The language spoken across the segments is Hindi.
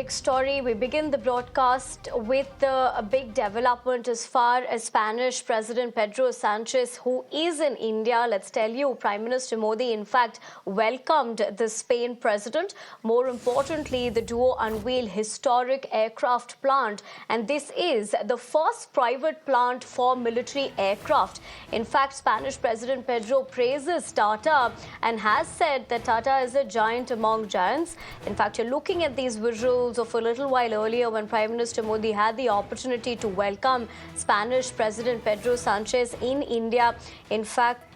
big story. We begin the broadcast with a big development as far as Spanish President Pedro Sanchez, who is in India. Let's tell you, Prime Minister Modi, in fact, welcomed the Spain president. More importantly, the duo unveiled historic aircraft plant, and this is the first private plant for military aircraft. In fact, Spanish President Pedro praises Tata and has said that Tata is a giant among giants. In fact, you're looking at these visuals of a little while earlier when Prime Minister Modi had the opportunity to welcome Spanish President Pedro Sanchez in India. In fact,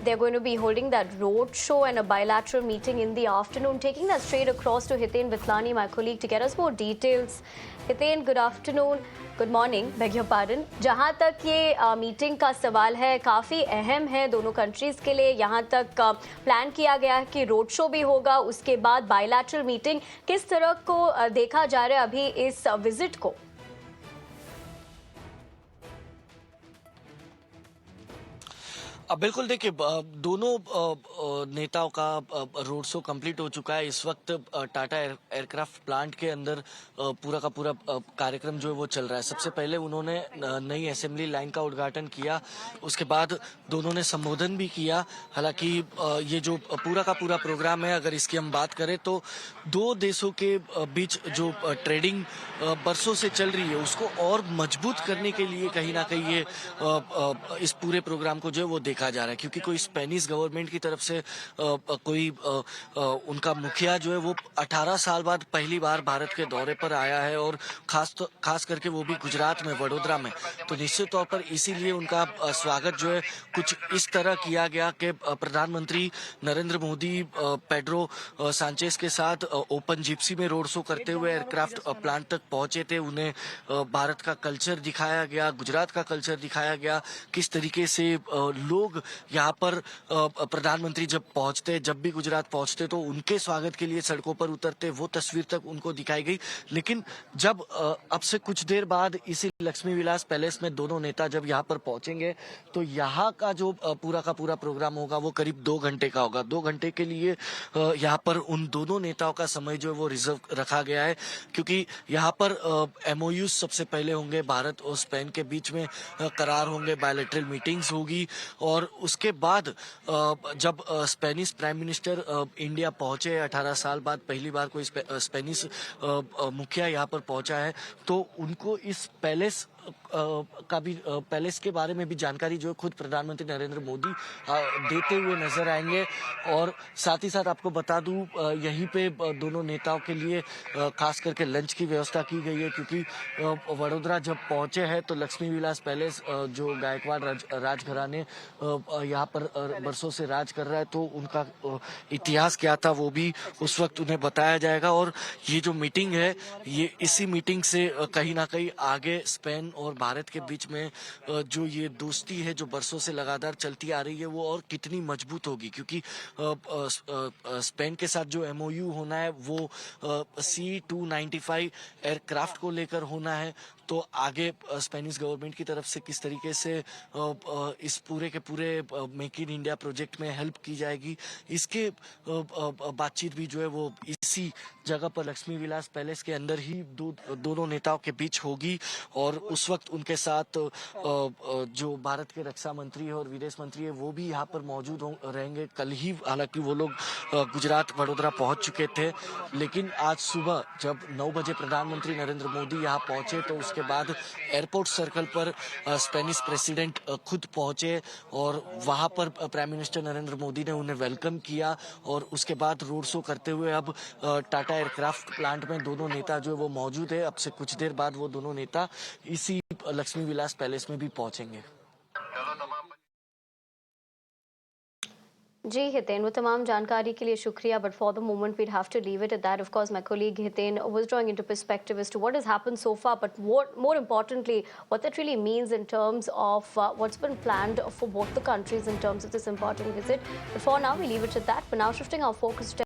they're going to be holding that road show and a bilateral meeting in the afternoon. Taking that straight across to Hiten Vitlani, my colleague, to get us more details. Hiten, good afternoon. Good morning, bag your pardon. जहाँ तक ये मीटिंग का सवाल है, काफ़ी अहम है दोनों कंट्रीज़ के लिए। यहाँ तक प्लान किया गया है कि रोड शो भी होगा, उसके बाद बायलैटरल मीटिंग। किस तरह को देखा जा रहा है अभी इस विजिट को? बिल्कुल, देखिए, दोनों नेताओं का रोड शो कंप्लीट हो चुका है। इस वक्त टाटा एयरक्राफ्ट प्लांट के अंदर पूरा का पूरा कार्यक्रम जो है वो चल रहा है। सबसे पहले उन्होंने नई असेंबली लाइन का उद्घाटन किया, उसके बाद दोनों ने संबोधन भी किया। हालांकि ये जो पूरा का पूरा प्रोग्राम है, अगर इसकी हम बात करें तो दो देशों के बीच जो ट्रेडिंग बरसों से चल रही है उसको और मजबूत करने के लिए कहीं ना कहीं ये इस पूरे प्रोग्राम को जो है वो देखा जा रहा है। क्योंकि कोई स्पेनिश गवर्नमेंट की तरफ से कोई उनका मुखिया जो है वो 18 साल बाद पहली बार भारत के दौरे पर आया है, और खास करके वो भी गुजरात में, वडोदरा में। तो निश्चित तौर पर इसीलिए उनका स्वागत जो है कुछ इस तरह किया गया कि प्रधानमंत्री नरेंद्र मोदी पेड्रो सांचेस के साथ ओपन जिप्सी में रोड शो करते हुए एयरक्राफ्ट प्लांट तक पहुंचे थे। उन्हें भारत का कल्चर दिखाया गया, गुजरात का कल्चर दिखाया गया, किस तरीके से लोग यहाँ पर प्रधानमंत्री जब भी गुजरात पहुंचते तो उनके स्वागत के लिए सड़कों पर उतरते, वो तस्वीर तक उनको दिखाई गई। लेकिन जब अब से कुछ देर बाद इसी लक्ष्मी विलास पैलेस में दोनों नेता जब यहाँ पर पहुंचेंगे तो यहाँ का जो पूरा का पूरा प्रोग्राम होगा वो करीब 2 घंटे का होगा। 2 घंटे के लिए यहाँ पर उन दोनों नेताओं का समय जो है वो रिजर्व रखा गया है, क्योंकि यहाँ पर MOU सबसे पहले होंगे, भारत और स्पेन के बीच में करार होंगे, बायलैटरल मीटिंग्स होगी, और उसके बाद जब स्पेनिश प्राइम मिनिस्टर इंडिया पहुंचे, 18 साल बाद पहली बार कोई स्पेनिश मुखिया यहाँ पर पहुंचा है, तो उनको इस पैलेस के बारे में भी जानकारी जो है खुद प्रधानमंत्री नरेंद्र मोदी देते हुए नजर आएंगे। और साथ ही साथ आपको बता दूं, यहीं पे दोनों नेताओं के लिए खास करके लंच की व्यवस्था की गई है, क्योंकि वडोदरा जब पहुंचे हैं तो लक्ष्मी विलास पैलेस, जो गायकवाड़ राजघराने यहाँ पर बरसों से राज कर रहा है, तो उनका इतिहास क्या था वो भी उस वक्त उन्हें बताया जाएगा। और ये जो मीटिंग है, ये इसी मीटिंग से कहीं ना कहीं आगे स्पेन और भारत के बीच में जो ये दोस्ती है जो बरसों से लगातार चलती आ रही है वो और कितनी मजबूत होगी। क्योंकि स्पेन के साथ जो MOU होना है वो C-295 एयरक्राफ्ट को लेकर होना है। तो आगे स्पेनिश गवर्नमेंट की तरफ से किस तरीके से इस पूरे के पूरे मेक इन इंडिया प्रोजेक्ट में हेल्प की जाएगी, इसके बातचीत भी जो है वो इसी जगह पर लक्ष्मी विलास पैलेस के अंदर ही दोनों नेताओं के बीच होगी। और उस वक्त उनके साथ जो भारत के रक्षा मंत्री और विदेश मंत्री है वो भी यहाँ पर मौजूद रहेंगे। कल ही हालांकि वो लोग गुजरात वडोदरा पहुंच चुके थे, लेकिन आज सुबह जब 9 बजे प्रधानमंत्री नरेंद्र मोदी यहाँ पहुंचे तो उसके बाद एयरपोर्ट सर्कल पर स्पेनिश प्रेसिडेंट खुद पहुंचे, और वहां पर प्राइम मिनिस्टर नरेंद्र मोदी ने उन्हें वेलकम किया। और उसके बाद रोड शो करते हुए अब टाटा एयरक्राफ्ट प्लांट में दोनों नेता जो है वो मौजूद है। अब से कुछ देर बाद वो दोनों नेता इसी लक्ष्मी विलास पैलेस में भी पहुंचेंगे। जी हितेन, वो तमाम जानकारी के लिए शुक्रिया, but for the moment we'd have to leave it at that. Of course, my colleague Hiten was drawing into perspective as to what has happened so far, but more importantly, what that really means in terms of what's been planned for both the countries in terms of this important visit. But for now, we leave it at that. But now shifting our focus to